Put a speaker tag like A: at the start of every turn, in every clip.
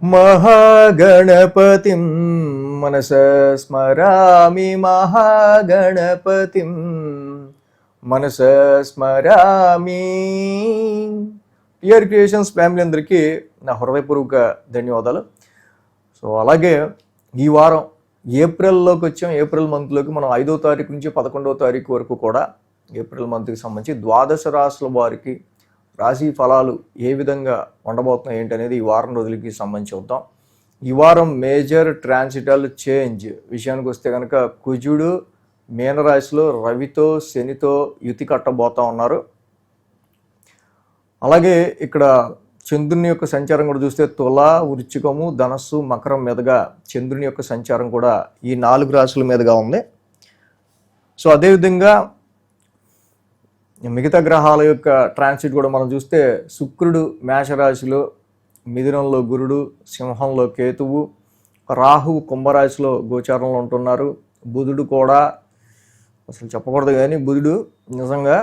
A: మహాగణపతిం మనస స్మరామి మహాగణపతిం మనస స్మరామి. టిఆర్ క్రియేషన్స్ ఫ్యామిలీ అందరికీ నా హృదయపూర్వక ధన్యవాదాలు. సో అలాగే ఈ వారం ఏప్రిల్లోకి వచ్చాం. ఏప్రిల్ మంత్లోకి మనం 5వ తారీఖు నుంచి 11వ తారీఖు వరకు కూడా ఏప్రిల్ మంత్కి సంబంధించి ద్వాదశ రాశుల వారికి రాశి ఫలాలు ఏ విధంగా ఉండబోతున్నాయి ఏంటి అనేది ఈ వారం రోజులకి సంబంధించి చూద్దాం. ఈ వారం మేజర్ ట్రాన్సిటల్ చేంజ్ విషయానికి వస్తే కనుక కుజుడు మీనరాశిలో రవితో శనితో యుతి కట్టబోతా ఉన్నారు. అలాగే ఇక్కడ చంద్రుని యొక్క సంచారం కూడా చూస్తే తుల, వృశ్చికము, ధనస్సు, మకరం మీదుగా చంద్రుని యొక్క సంచారం కూడా ఈ 4 రాశుల మీదుగా ఉంది. సో అదేవిధంగా మిగతా గ్రహాల యొక్క ట్రాన్సిట్ కూడా మనం చూస్తే శుక్రుడు మేషరాశిలో, మిథునంలో గురుడు, సింహంలో కేతువు, రాహువు కుంభరాశిలో గోచారంలో ఉంటున్నారు. బుధుడు కూడా అసలు చెప్పకూడదు కానీ బుధుడు నిజంగా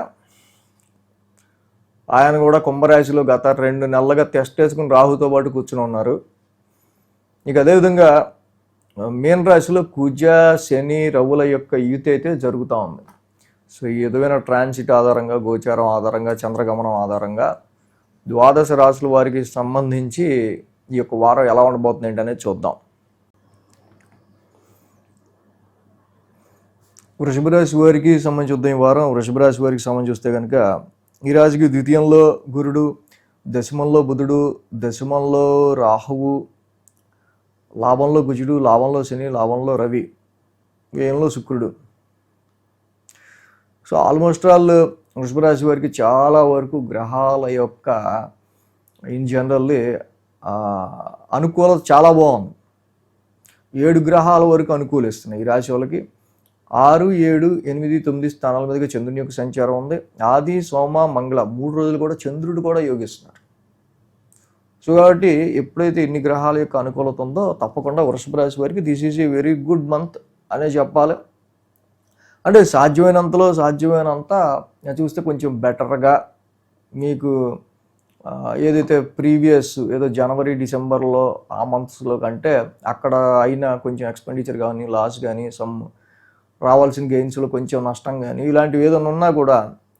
A: ఆయన కూడా కుంభరాశిలో గత 2 నెలలుగా టెస్ట్ వేసుకుని రాహుతో పాటు కూర్చుని ఉన్నారు. ఇక అదేవిధంగా మీన రాశిలో కుజ, శని, రవుల యొక్క యుతి అయితే జరుగుతూ ఉంది. సో ఈ విధమైన ట్రాన్సిట్ ఆధారంగా, గోచారం ఆధారంగా, చంద్రగమనం ఆధారంగా ద్వాదశ రాశుల వారికి సంబంధించి ఈ యొక్క వారం ఎలా ఉండబోతుంది ఏంటనేది చూద్దాం. వృషభ రాశి వారికి సంబంధించి చూద్దాం. ఈ వారం వృషభ రాశి వారికి సంబంధించి చూస్తే కనుక ఈ రాశికి ద్వితీయంలో గురుడు, దశమంలో బుధుడు, దశమంలో రాహువు, లాభంలో కుజుడు, లాభంలో శని, లాభంలో రవి, వ్యయంలో శుక్రుడు. సో ఆల్మోస్ట్ ఆల్ వృషభ రాశి వారికి చాలా వరకు గ్రహాల యొక్క ఇన్ జనరల్లీ అనుకూలత చాలా బాగుంది. 7 గ్రహాల వరకు అనుకూలిస్తున్నాయి ఈ రాశి వాళ్ళకి. 6, 7, 8, 9 స్థానాల మీదుగా చంద్రుని యొక్క సంచారం ఉంది. ఆది, సోమ, మంగళ 3 రోజులు కూడా చంద్రుడు కూడా యోగిస్తున్నారు. సో కాబట్టి ఎప్పుడైతే ఇన్ని గ్రహాల యొక్క అనుకూలత ఉందో తప్పకుండా వృషభ రాశి వారికి this is a very good month అనే చెప్పాలి. అంటే సాధ్యమైనంత చూస్తే కొంచెం బెటర్గా మీకు ఏదైతే ప్రీవియస్ ఏదో జనవరి, డిసెంబర్లో ఆ మంత్స్లో కంటే అక్కడ అయినా కొంచెం ఎక్స్పెండిచర్ కానీ, లాస్ కానీ, సమ్ రావాల్సిన గెయిన్స్లో కొంచెం నష్టం కానీ ఇలాంటివి ఏదైనా ఉన్నా కూడా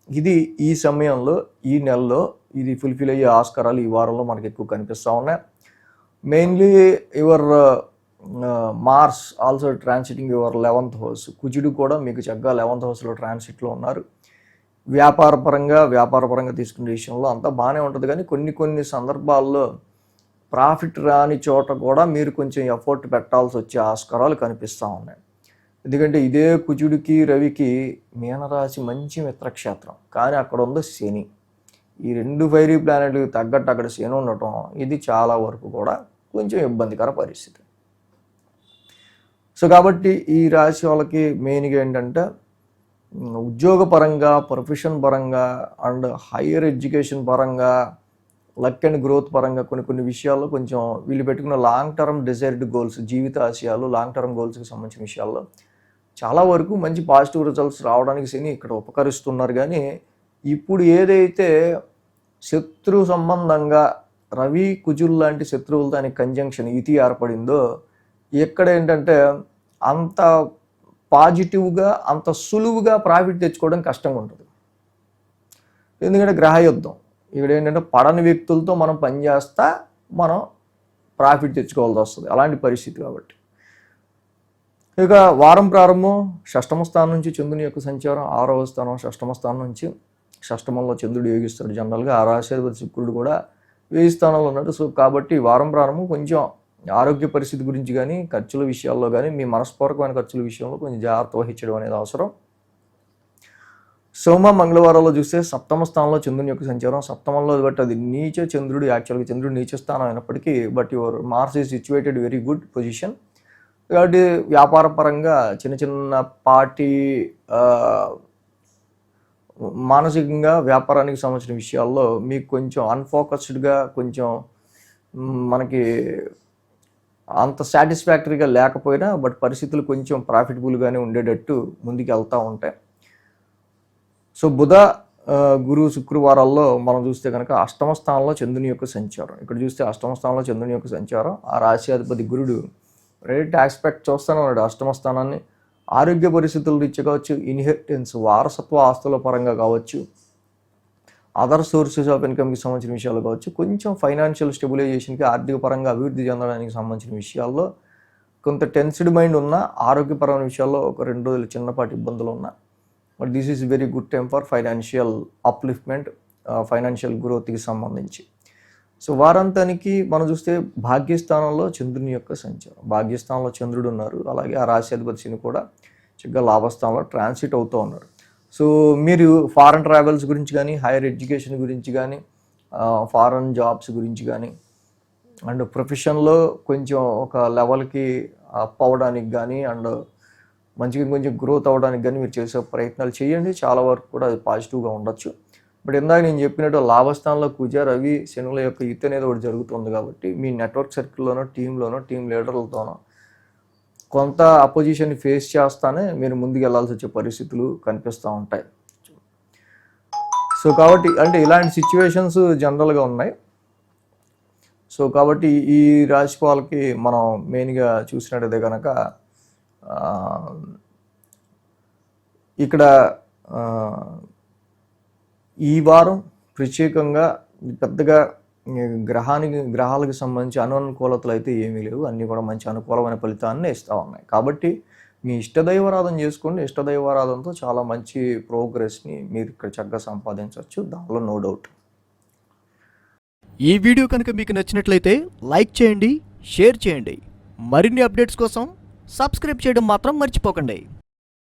A: ఇది ఈ సమయంలో, ఈ నెలలో ఇది ఫుల్ఫిల్ అయ్యే ఆస్కారాలు ఈ వారంలో మనకు ఎక్కువ కనిపిస్తూ ఉన్నాయి. Mainly your Mars also transiting your 11th house. కుజుడు కూడా మీకు చక్కగా 11th హౌస్లో ట్రాన్సిట్లో ఉన్నారు. వ్యాపారపరంగా తీసుకునే విషయంలో అంతా బాగానే ఉంటుంది. కానీ కొన్ని సందర్భాల్లో ప్రాఫిట్ రాని చోట కూడా మీరు కొంచెం ఎఫర్ట్ పెట్టాల్సి వచ్చే ఆస్కారాలు కనిపిస్తూ ఉన్నాయి. ఎందుకంటే ఇదే కుజుడికి, రవికి మీనరాశి మంచి మిత్రక్షేత్రం, కానీ అక్కడ ఉంది శని. ఈ 2 ఫైరీ ప్లానెట్లకు తగ్గట్టు అక్కడ శని ఉండటం ఇది చాలా వరకు కూడా కొంచెం ఇబ్బందికర పరిస్థితి. సో కాబట్టి ఈ రాశి వాళ్ళకి మెయిన్గా ఏంటంటే ఉద్యోగపరంగా, ప్రొఫెషన్ పరంగా అండ్ హైయర్ ఎడ్యుకేషన్ పరంగా, లక్ అండ్ గ్రోత్ పరంగా కొన్ని విషయాల్లో కొంచెం వీళ్ళు పెట్టుకున్న లాంగ్ టర్మ్ డిజైర్డ్ గోల్స్, జీవిత ఆశయాలు, లాంగ్ టర్మ్ గోల్స్కి సంబంధించిన విషయాల్లో చాలా వరకు మంచి పాజిటివ్ రిజల్ట్స్ రావడానికి శని ఇక్కడ ఉపకరిస్తున్నారు. కానీ ఇప్పుడు ఏదైతే శత్రు సంబంధంగా రవి, కుజులు లాంటి శత్రువులతో ఆయన కంజంక్షన్ యుతి ఏర్పడిందో ఇక్కడ ఏంటంటే అంత పాజిటివ్గా, అంత సులువుగా ప్రాఫిట్ తెచ్చుకోవడం కష్టంగా ఉంటుంది. ఎందుకంటే గ్రహయుద్ధం ఇక్కడ ఏంటంటే పడని వ్యక్తులతో మనం పనిచేస్తా మనం ప్రాఫిట్ తెచ్చుకోవాల్సి వస్తుంది, అలాంటి పరిస్థితి. కాబట్టి ఇక వారం ప్రారంభం షష్టమ స్థానం నుంచి చంద్రుని యొక్క సంచారం, 6వ స్థానం షష్టమ స్థానం నుంచి, షష్టమంలో చంద్రుడు యోగిస్తాడు జనరల్గా. ఆ రాశిధిపతి శుక్రుడు కూడా 1000 స్థానంలో ఉన్నాడు. సో కాబట్టి వారం ప్రారంభం కొంచెం ఆరోగ్య పరిస్థితి గురించి కానీ, ఖర్చుల విషయాల్లో కానీ, మీ మనస్పూర్వకమైన ఖర్చుల విషయంలో కొంచెం జాగ్రత్త వహించడం అనేది అవసరం. సోమ, మంగళవారాల్లో చూస్తే 7వ స్థానంలో చంద్రుని యొక్క సంచారం. సప్తమంలో బట్ అది నీచ చంద్రుడు, యాక్చువల్గా చంద్రుడు నీచ స్థానం అయినప్పటికీ but your Mars is situated very good position. కాబట్టి వ్యాపారపరంగా చిన్న పార్టీ మానసికంగా వ్యాపారానికి సంబంధించిన విషయాల్లో మీకు కొంచెం అన్ఫోకస్డ్గా, కొంచెం మనకి అంత సాటిస్ఫాక్టరీగా లేకపోయినా బట్ పరిస్థితులు కొంచెం ప్రాఫిటబుల్గానే ఉండేటట్టు ముందుకు వెళ్తూ ఉంటాయి. సో బుధ గురు శుక్రవారాల్లో మనం చూస్తే కనుక అష్టమ స్థానంలో చంద్రుని యొక్క సంచారం. ఇక్కడ చూస్తే అష్టమ స్థానంలో చంద్రుని యొక్క సంచారం, ఆ రాశి అధిపతి గురుడు రైట్ ఆస్పెక్ట్ చూస్తూనే ఉన్నాడు అష్టమ స్థానాన్ని. ఆరోగ్య పరిస్థితుల రీత్యా కావచ్చు, ఇన్హెరిటెన్స్ వారసత్వ ఆస్తుల పరంగా కావచ్చు, అదర్ సోర్సెస్ ఆఫ్ ఇన్కమ్కి సంబంధించిన విషయాలు కావచ్చు, కొంచెం ఫైనాన్షియల్ స్టెబిలైజేషన్కి ఆర్థిక పరంగా అభివృద్ధి చెందడానికి సంబంధించిన విషయాల్లో కొంత టెన్స్డ్ మైండ్ ఉన్న, ఆరోగ్యపరమైన విషయాల్లో ఒక 2 రోజులు చిన్నపాటి ఇబ్బందులు ఉన్నా, but this is very good time for financial upliftment, financial గ్రోత్కి సంబంధించి. సో వారాంతానికి మనం చూస్తే భాగ్యస్థానంలో చంద్రుని యొక్క సంచారం, భాగ్యస్థానంలో చంద్రుడు ఉన్నారు, అలాగే ఆ రాశి అధిపతి శని కూడా చక్కగా లాభస్థానంలో ట్రాన్సిట్ అవుతూ ఉన్నారు. సో మీరు ఫారెన్ ట్రావెల్స్ గురించి కానీ, హైయర్ ఎడ్యుకేషన్ గురించి కానీ, ఫారెన్ జాబ్స్ గురించి కానీ, అండ్ ప్రొఫెషన్లో కొంచెం ఒక లెవెల్కి అప్ అవ్వడానికి కానీ, అండ్ మంచిగా కొంచెం గ్రోత్ అవ్వడానికి కానీ మీరు చేసే ప్రయత్నాలు చేయండి. చాలా వరకు కూడా అది పాజిటివ్గా ఉండొచ్చు. బట్ ఇందాక నేను చెప్పినట్టు లాభస్థానంలో కుజ, రవి, శనుల యొక్క యుద్ధ అనేది ఒకటి జరుగుతుంది కాబట్టి మీ నెట్వర్క్ సర్కిల్లోనో, టీంలోనో, టీం లీడర్లతోనో కొంత అపోజిషన్ని ఫేస్ చేస్తానే మీరు ముందుకు వెళ్ళాల్సి వచ్చే పరిస్థితులు కనిపిస్తూ ఉంటాయి. సో కాబట్టి అంటే ఇలాంటి సిచ్యువేషన్స్ జనరల్గా ఉన్నాయి. సో కాబట్టి ఈ రాశి వాళ్ళకి మనం మెయిన్గా చూసినట్టయితే కనుక ఇక్కడ ఈ వారం ప్రత్యేకంగా పెద్దగా గ్రహాలకు సంబంధించి అననుకూలతలు అయితే ఏమీ లేవు, అన్నీ కూడా మంచి అనుకూలమైన ఫలితాన్ని ఇస్తూ ఉన్నాయి. కాబట్టి మీ ఇష్టదైవారాధన చేసుకోండి. ఇష్టదైవారాధనతో చాలా మంచి ప్రోగ్రెస్ని మీరు ఇక్కడ చక్కగా సంపాదించవచ్చు, దానిలో నో డౌట్.
B: ఈ వీడియో కనుక మీకు నచ్చినట్లయితే లైక్ చేయండి, షేర్ చేయండి. మరిన్ని అప్డేట్స్ కోసం సబ్స్క్రైబ్ చేయడం మాత్రం మర్చిపోకండి.